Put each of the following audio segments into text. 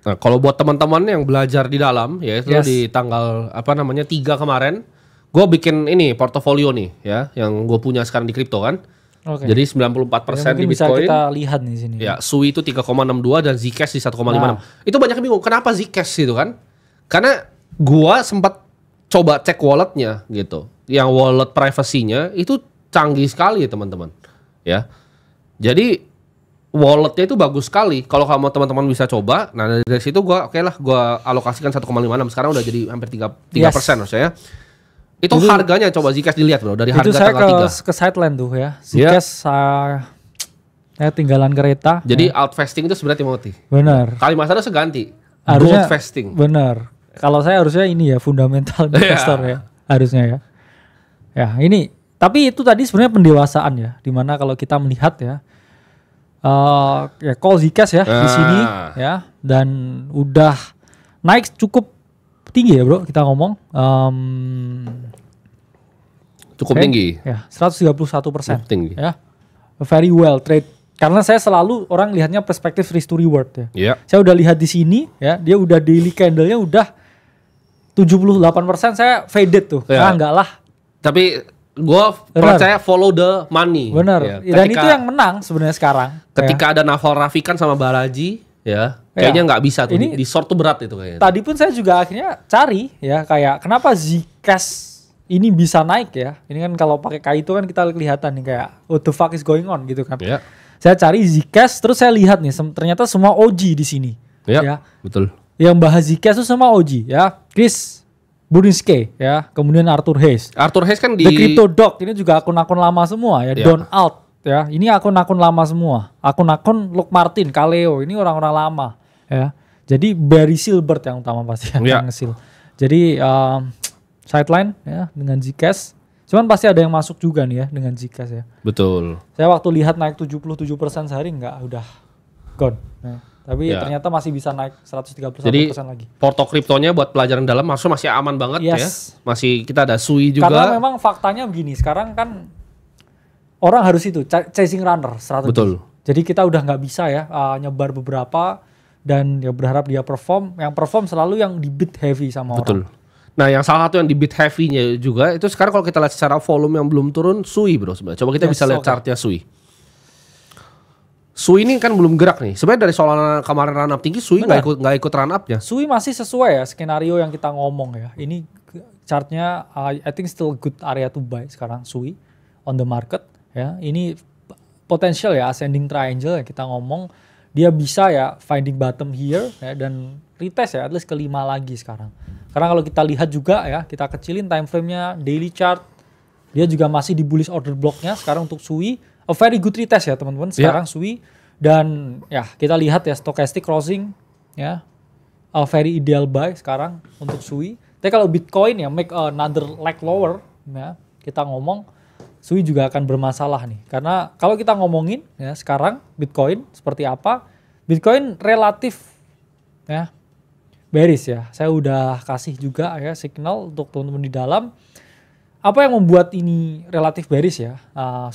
Nah, kalau buat teman-teman yang belajar di dalam, ya itu di tanggal 3 kemarin, gue bikin ini portofolio nih, ya, yang gue punya sekarang di kripto kan. Jadi 94% di Bitcoin. Bisa kita lihat nih sini. Ya, SUI itu 3,62 dan Zcash di 1,56. Itu banyak yang bingung, kenapa Zcash itu kan? Karena gua sempat coba cek walletnya gitu. Yang wallet privacy-nya itu canggih sekali teman-teman. Ya. Jadi walletnya itu bagus sekali. Kalau kamu teman-teman bisa coba, nah dari situ gua gua alokasikan 1,56. Sekarang udah jadi hampir 3% maksudnya. Itu harganya coba Zcash dilihat bro, dari harga tanggal 3. Itu saya ke sideline tuh ya. Zcash saya tinggalan kereta. Jadi alt vesting itu sebenarnya Timothy. Benar. Kalimat saya seganti. Harusnya, gold vesting. Benar. Kalau saya harusnya ini ya fundamental investor ya. Harusnya ya. Ya ini. Tapi itu tadi sebenarnya pendewasaan ya. Dimana kalau kita melihat ya. Ya call Zcash ya di sini ya. Dan udah naik cukup tinggi ya bro, kita ngomong cukup tinggi ya, 131% tinggi ya, very well trade. Karena saya selalu orang lihatnya perspektif risk to reward ya. Saya udah lihat di sini ya, dia udah daily candle-nya udah 78%, saya faded tuh. Enggak lah. Tapi gue percaya follow the money. Bener. Ya. Dan itu yang menang sebenarnya sekarang. Ketika ada Naval Rafikan sama Balaji ya. Kayaknya nggak bisa tuh, ini di short tuh berat itu kayaknya. Tadi pun saya juga akhirnya cari ya, kayak kenapa Zcash ini bisa naik ya. Ini kan kalau pakai K itu kan kita kelihatan nih kayak what the fuck is going on gitu kan. Yeah. Saya cari Zcash, terus saya lihat nih ternyata semua OG di sini. Ya, betul. Yang bahas Zcash itu semua OG ya. Chris Burniske ya, kemudian Arthur Hayes. Arthur Hayes kan di The Crypto Doc, ini juga akun-akun lama semua ya. Don Alt ya, ini akun-akun lama semua. Akun-akun Luke Martin, Kaleo, ini orang-orang lama. Ya, jadi Barry Silbert yang utama pasti yang ngesil. Jadi sideline ya dengan Zcash. Cuman pasti ada yang masuk juga nih ya dengan Zcash ya. Betul. Saya waktu lihat naik 77% sehari udah gone. Ya. Tapi ternyata masih bisa naik 131% lagi. Porto kriptonya buat pelajaran dalam masih aman banget ya. Masih kita ada SUI juga. Karena memang faktanya begini, sekarang kan orang harus itu chasing runner strategi. Betul. Jadi kita udah nggak bisa ya nyebar beberapa dan ya berharap dia perform. Yang perform selalu yang di bid heavy sama Betul. orang. Nah yang salah satu yang di bid heavy-nya juga itu sekarang kalau kita lihat secara volume yang belum turun SUI bro sebenarnya. Coba kita bisa lihat chartnya SUI. SUI ini kan belum gerak nih. Sebenarnya dari soal kemarin run up tinggi SUI nggak ikut run up-nya. SUI masih sesuai ya skenario yang kita ngomong ya. Ini chartnya I think still good area to buy sekarang SUI on the market ya. Ini potensial ya ascending triangle yang kita ngomong. Dia bisa ya finding bottom here ya, dan retest ya at least ke 5 lagi sekarang. Karena kalau kita lihat juga ya, kita kecilin time frame-nya daily chart, dia juga masih di bullish order block-nya sekarang untuk SUI. A very good retest ya teman-teman sekarang SUI. Dan ya kita lihat ya stochastic crossing ya, a very ideal buy sekarang untuk SUI. Tapi kalau Bitcoin ya make another leg lower ya, kita ngomong SUI juga akan bermasalah nih. Karena kalau kita ngomongin ya sekarang Bitcoin seperti apa? Bitcoin relatif ya bearish ya. Saya udah kasih juga ya signal untuk teman-teman di dalam. Apa yang membuat ini relatif bearish ya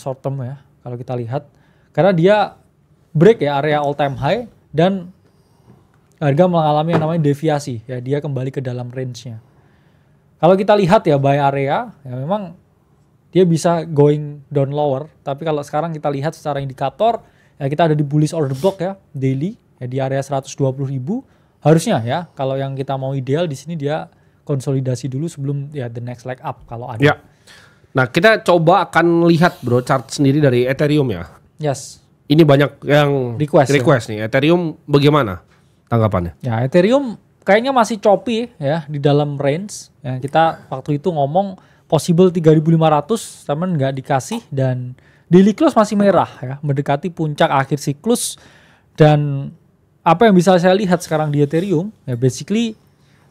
short term ya kalau kita lihat. Karena dia break ya area all time high dan harga mengalami yang namanya deviasi ya. Dia kembali ke dalam range-nya. Kalau kita lihat ya buy area ya memang dia bisa going down lower, tapi kalau sekarang kita lihat secara indikator ya kita ada di bullish order block ya daily ya di area 120.000 harusnya ya. Kalau yang kita mau ideal di sini dia konsolidasi dulu sebelum ya the next leg up kalau ada. Ya. Nah kita coba akan lihat bro chart sendiri dari Ethereum ya. Yes. Ini banyak yang request nih. Ethereum bagaimana tanggapannya? Ya Ethereum kayaknya masih choppy ya di dalam range. Ya, kita waktu itu ngomong possible 3.500 teman nggak dikasih dan daily close masih merah ya, mendekati puncak akhir siklus. Dan apa yang bisa saya lihat sekarang di Ethereum ya basically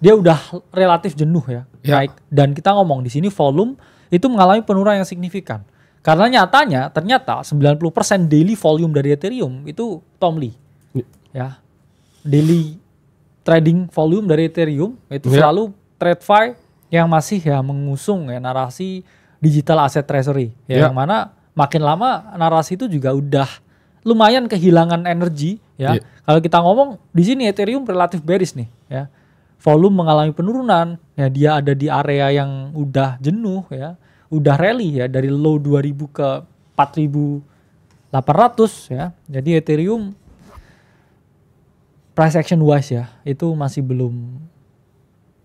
dia udah relatif jenuh ya. Naik. Dan kita ngomong di sini volume itu mengalami penurunan yang signifikan. Karena nyatanya ternyata 90% daily volume dari Ethereum itu Tom Lee. Ya. Daily trading volume dari Ethereum itu selalu TradFi yang masih ya mengusung ya narasi digital asset treasury ya, yang mana makin lama narasi itu juga udah lumayan kehilangan energi ya. Kalau kita ngomong di sini Ethereum relatif bearish nih, ya. Volume mengalami penurunan, ya dia ada di area yang udah jenuh, ya. Udah rally ya dari low 2000 ke 4800 ya. Jadi Ethereum price action wise ya, itu masih belum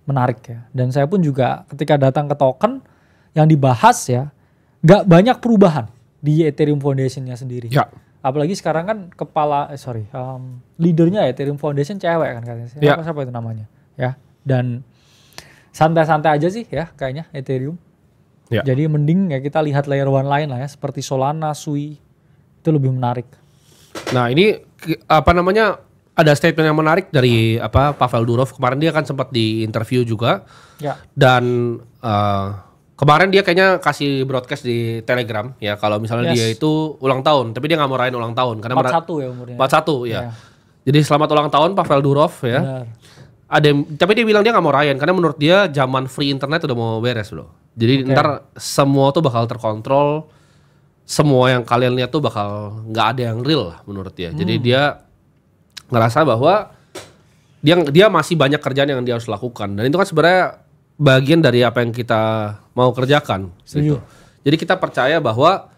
menarik ya. Dan saya pun juga ketika datang ke token yang dibahas ya, gak banyak perubahan di Ethereum Foundation-nya sendiri. Ya. Apalagi sekarang kan leadernya Ethereum Foundation cewek kan katanya. Siapa itu namanya? Ya. Dan santai-santai aja sih ya kayaknya Ethereum. Ya. Jadi mending ya kita lihat layer one lain lah ya, seperti Solana, Sui. Itu lebih menarik. Nah, ini ada statement yang menarik dari Pavel Durov. Kemarin dia kan sempat di interview juga. Ya. Dan kemarin dia kayaknya kasih broadcast di Telegram ya, kalau misalnya dia itu ulang tahun, tapi dia nggak mau rayain ulang tahun karena 41 ya umurnya. 41 ya. Jadi selamat ulang tahun Pavel Durov ya. Tapi dia bilang dia nggak mau rayain karena menurut dia zaman free internet udah mau beres bro. Jadi ntar semua tuh bakal terkontrol, semua yang kalian lihat tuh bakal nggak ada yang real lah menurut dia. Jadi dia ngerasa bahwa dia masih banyak kerjaan yang dia harus lakukan, dan itu kan sebenarnya bagian dari apa yang kita mau kerjakan gitu. Jadi kita percaya bahwa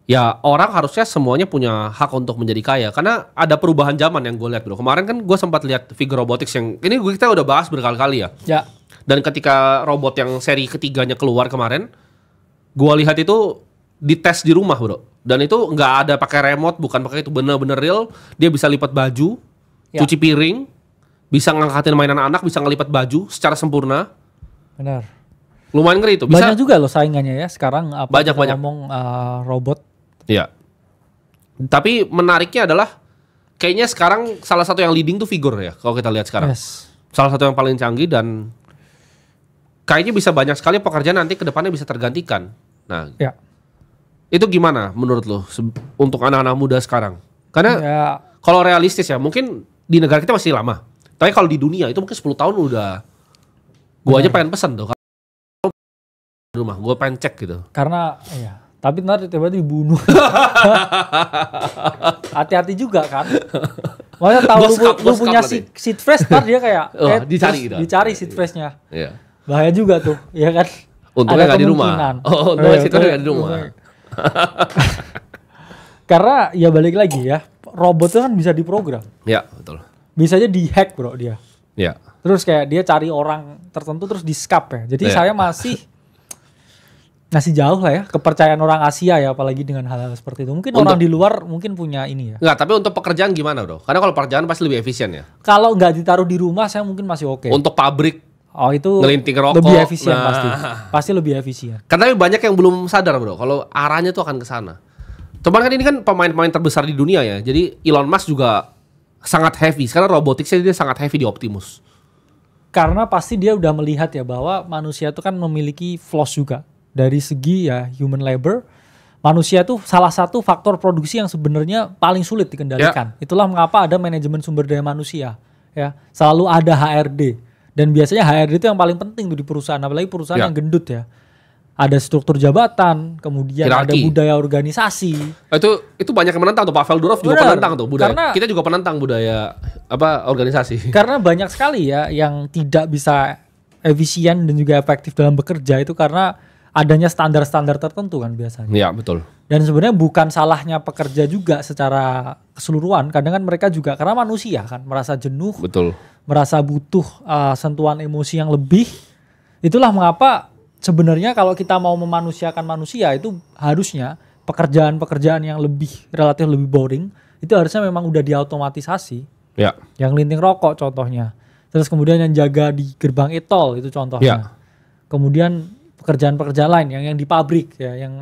ya orang harusnya semuanya punya hak untuk menjadi kaya, karena ada perubahan zaman yang gue lihat bro. Kemarin kan gue sempat lihat Figure Robotics yang ini kita udah bahas berkali-kali ya. Dan ketika robot yang seri ketiganya keluar kemarin, gue lihat itu dites di rumah bro. Dan itu nggak ada pakai remote, bukan pakai itu, bener-bener real. Dia bisa lipat baju, cuci piring, bisa ngangkatin mainan anak, bisa ngelipat baju secara sempurna. Benar. Lumayan ngeri itu. Banyak juga loh saingannya ya sekarang banyak. Ngomong robot. Iya. Tapi menariknya adalah kayaknya sekarang salah satu yang leading tuh Figure ya kalau kita lihat sekarang. Salah satu yang paling canggih, dan kayaknya bisa banyak sekali pekerjaan nanti ke depannya bisa tergantikan. Nah, itu gimana menurut lo untuk anak-anak muda sekarang? Karena kalau realistis ya mungkin di negara kita masih lama. Tapi kalau di dunia itu mungkin 10 tahun udah. Gue aja pengen pesen tuh. Di rumah, gue pengen cek gitu. Karena tapi ntar tiba-tiba dibunuh. Hati-hati juga kan. Makanya tahu lu punya seed phrase, ntar dia kayak dicari seed phrase-nya. Iya. Bahaya juga tuh, ya kan. Untungnya nggak di rumah. Untungnya seed phrase nggak di rumah. Karena ya balik lagi ya, robot itu kan bisa diprogram. Iya, betul. Bisa aja di-hack bro dia. Iya. Terus kayak dia cari orang tertentu terus di-scap ya. Jadi saya masih jauh lah ya kepercayaan orang Asia ya, apalagi dengan hal-hal seperti itu. Mungkin orang di luar mungkin punya ini ya. Enggak, tapi untuk pekerjaan gimana bro? Karena kalau pekerjaan pasti lebih efisien ya. Kalau nggak ditaruh di rumah saya mungkin masih oke. Untuk pabrik, itu ngelinting rokok, lebih efisien pasti lebih efisien. Karena banyak yang belum sadar bro, kalau arahnya tuh akan ke sana. Cuman kan ini kan pemain-pemain terbesar di dunia ya. Jadi Elon Musk juga sangat heavy. Sekarang roboticsnya dia sangat heavy di Optimus. Karena pasti dia udah melihat ya bahwa manusia itu kan memiliki flaws juga. Dari segi ya human labor, manusia itu salah satu faktor produksi yang sebenarnya paling sulit dikendalikan. Itulah mengapa ada manajemen sumber daya manusia. Ya, selalu ada HRD. Dan biasanya HRD itu yang paling penting tuh di perusahaan, apalagi perusahaan yang gendut ya. Ada struktur jabatan, kemudian ada budaya organisasi. Itu banyak yang menentang tuh. Pavel Durov juga penentang tuh budaya. Karena kita juga penentang budaya organisasi. Karena banyak sekali ya yang tidak bisa efisien dan juga efektif dalam bekerja itu karena adanya standar-standar tertentu kan biasanya. Iya, betul. Dan sebenarnya bukan salahnya pekerja juga secara keseluruhan. Kadang kan mereka juga karena manusia kan merasa jenuh, merasa butuh sentuhan emosi yang lebih. Itulah mengapa sebenarnya kalau kita mau memanusiakan manusia itu harusnya pekerjaan-pekerjaan yang relatif lebih boring itu harusnya memang udah diautomatisasi. Ya. Yang linting rokok contohnya. Terus kemudian yang jaga di gerbang e-tol itu contohnya. Kemudian pekerjaan-pekerjaan lain yang di pabrik ya, yang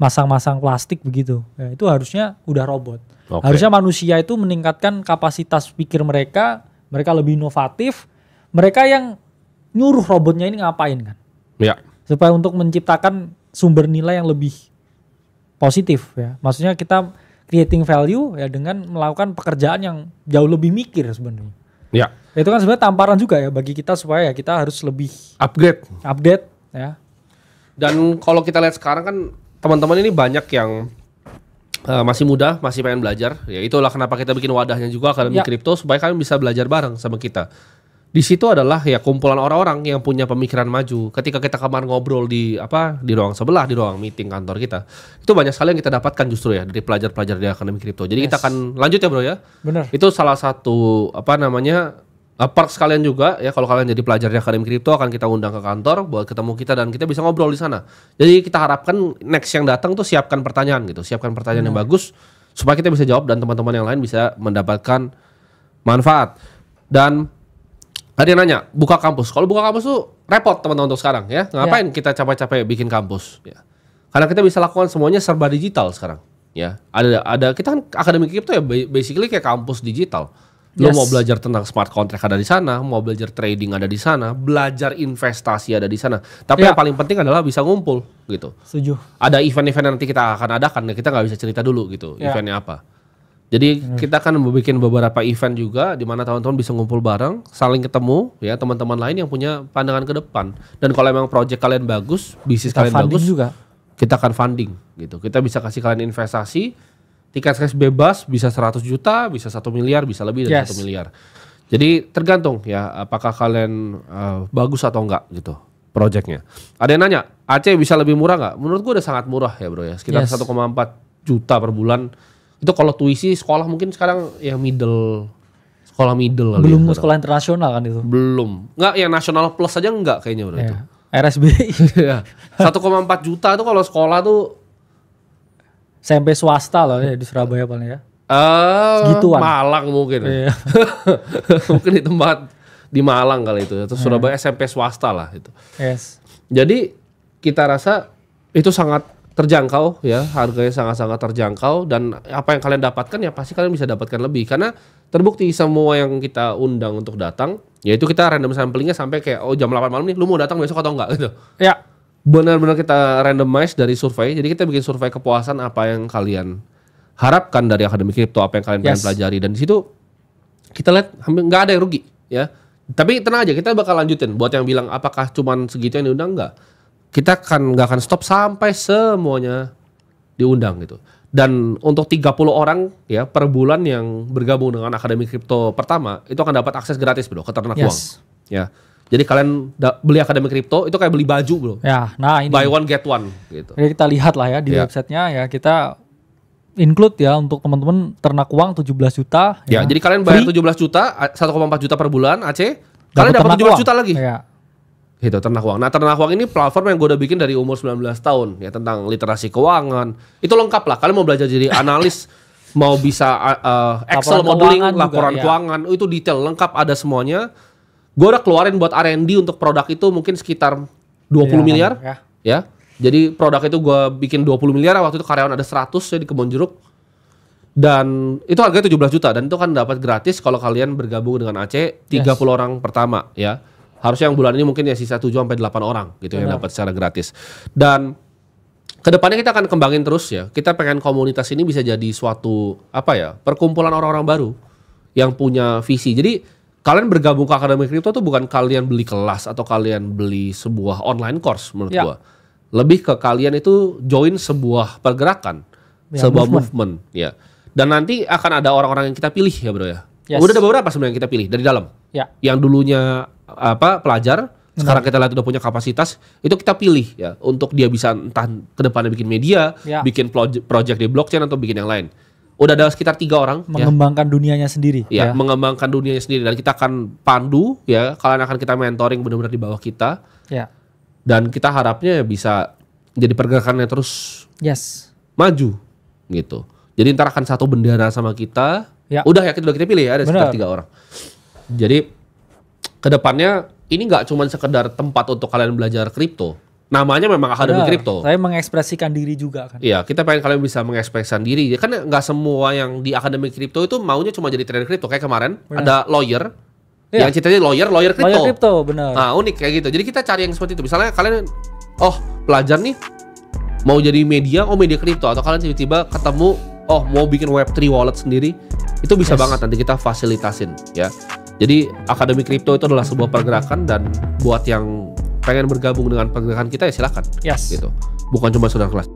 masang-masang plastik begitu. Ya, itu harusnya udah robot. Harusnya manusia itu meningkatkan kapasitas pikir mereka lebih inovatif, mereka yang nyuruh robotnya ini ngapain kan. Ya. Supaya untuk menciptakan sumber nilai yang lebih positif ya. Maksudnya kita creating value ya dengan melakukan pekerjaan yang jauh lebih mikir sebenarnya. Ya. Itu kan sebenarnya tamparan juga ya bagi kita supaya ya kita harus lebih update ya. Dan kalau kita lihat sekarang kan teman-teman ini banyak yang masih muda, masih pengen belajar. Ya itulah kenapa kita bikin wadahnya juga Akademi Kripto supaya kalian bisa belajar bareng sama kita. Di situ adalah ya kumpulan orang-orang yang punya pemikiran maju. Ketika kita kemarin ngobrol di ruang sebelah, di ruang meeting kantor kita, itu banyak sekali yang kita dapatkan justru ya dari pelajar-pelajar di Akademi Kripto. Jadi kita akan lanjut ya bro ya. Benar. Itu salah satu perks kalian juga ya, kalau kalian jadi pelajar di Akademi Kripto akan kita undang ke kantor buat ketemu kita dan kita bisa ngobrol di sana. Jadi kita harapkan next yang datang tuh siapkan pertanyaan gitu, siapkan pertanyaan yang bagus supaya kita bisa jawab dan teman-teman yang lain bisa mendapatkan manfaat. Dan ada yang nanya, buka kampus. Kalau buka kampus tuh repot teman-teman untuk sekarang ya. Ngapain kita capek-capek bikin kampus ya? Karena kita bisa lakukan semuanya serba digital sekarang ya. Ada kita kan Akademi Kripto ya basically kayak kampus digital. Lo mau belajar tentang smart contract ada di sana, mau belajar trading ada di sana, belajar investasi ada di sana. Tapi yang paling penting adalah bisa ngumpul gitu. Setuju. Ada event-event nanti kita akan adakan, kita nggak bisa cerita dulu gitu, eventnya apa. Jadi kita akan membuat beberapa event juga di mana teman-teman bisa ngumpul bareng, saling ketemu ya teman-teman lain yang punya pandangan ke depan. Dan kalau memang project kalian bagus, bisnis kalian bagus juga, kita akan funding gitu. Kita bisa kasih kalian investasi, tiket cash bebas bisa 100 juta, bisa 1 miliar, bisa lebih dari 1 miliar. Jadi tergantung ya apakah kalian bagus atau enggak gitu projectnya. Ada yang nanya, Aceh bisa lebih murah nggak? Menurut gue udah sangat murah ya bro ya, sekitar 1,4 juta per bulan. Itu kalau tuisi sekolah mungkin sekarang yang sekolah middle belum ya, sekolah internasional kan itu. Belum. Enggak yang nasional plus aja enggak kayaknya bro itu. RSBI. 1,4 juta itu kalau sekolah tuh SMP swasta loh ya di Surabaya paling ya. Segituan. Malang mungkin. Mungkin di tempat di Malang kali itu. Atau Surabaya SMP swasta lah itu. Jadi kita rasa itu sangat terjangkau ya, harganya sangat-sangat terjangkau dan apa yang kalian dapatkan ya pasti kalian bisa dapatkan lebih karena terbukti semua yang kita undang untuk datang yaitu kita random samplingnya sampai kayak jam 8 malam nih lu mau datang besok atau enggak gitu. Ya. Benar-benar kita randomize dari survei. Jadi kita bikin survei kepuasan apa yang kalian harapkan dari Akademi Kripto, apa yang kalian pengen pelajari dan di situ kita lihat hampir nggak ada yang rugi ya. Tapi tenang aja kita bakal lanjutin buat yang bilang apakah cuman segitu yang diundang enggak. Kita nggak akan stop sampai semuanya diundang gitu. Dan untuk 30 orang ya per bulan yang bergabung dengan Akademi Kripto pertama itu akan dapat akses gratis bro ke ternak uang. Ya. Jadi kalian beli Akademi Kripto itu kayak beli baju bro. Ya, nah ini. Buy one get one gitu. Jadi kita lihat lah ya di websitenya ya kita include ya untuk teman-teman ternak uang 17 juta. Ya, jadi kalian bayar 17 juta, 1,4 juta per bulan Aceh. Kalian dapat 17 juta lagi. Ya. Gitu ternak uang. Nah ternak uang ini platform yang gue udah bikin dari umur 19 tahun ya tentang literasi keuangan. Itu lengkap lah. Kalian mau belajar jadi analis, mau bisa Excel modeling, laporan keuangan, itu detail lengkap ada semuanya. Gue udah keluarin buat R&D untuk produk itu mungkin sekitar 20 miliar ya. Jadi produk itu gue bikin 20 miliar waktu itu karyawan ada 100 ya di Kebon Jeruk. Dan itu harganya 17 juta dan itu kan dapat gratis kalau kalian bergabung dengan Aceh 30 orang pertama ya. Harusnya yang bulan ini mungkin ya sisa 7-8 orang gitu yang dapat secara gratis. Dan kedepannya kita akan kembangin terus ya. Kita pengen komunitas ini bisa jadi suatu perkumpulan orang-orang baru yang punya visi. Jadi kalian bergabung ke Akademi Kripto tuh bukan kalian beli kelas atau kalian beli sebuah online course menurut gua. Lebih ke kalian itu join sebuah pergerakan, sebuah movement ya. Dan nanti akan ada orang-orang yang kita pilih ya bro ya. Udah ada beberapa sebenarnya yang kita pilih dari dalam. Yang dulunya pelajar, sekarang kita lihat udah punya kapasitas, itu kita pilih ya untuk dia bisa entah ke depannya bikin media, bikin project di blockchain atau bikin yang lain. Udah ada sekitar 3 orang mengembangkan dunianya sendiri. Ya, mengembangkan dunianya sendiri dan kita akan pandu ya, kalian akan kita mentoring benar-benar di bawah kita. Dan kita harapnya bisa jadi pergerakannya terus maju gitu. Jadi ntar akan satu bendera sama kita. Udah ya kita pilih ya ada sekitar 3 orang. Jadi kedepannya ini nggak cuma sekedar tempat untuk kalian belajar kripto. Namanya memang Akademi Kripto. Saya mengekspresikan diri juga kan. Iya, kita pengen kalian bisa mengekspresikan diri. Kan nggak semua yang di Akademi Kripto itu maunya cuma jadi trader kripto. Kayak kemarin ada lawyer yang ceritanya lawyer kripto. Lawyer kripto, benar. Nah, unik kayak gitu. Jadi kita cari yang seperti itu. Misalnya kalian pelajar nih mau jadi media kripto atau kalian tiba-tiba ketemu mau bikin Web3 wallet sendiri. Itu bisa banget nanti kita fasilitasin ya. Jadi Akademi Kripto itu adalah sebuah pergerakan dan buat yang pengen bergabung dengan pergerakan kita ya silakan. Gitu. Bukan cuma saudara kelas.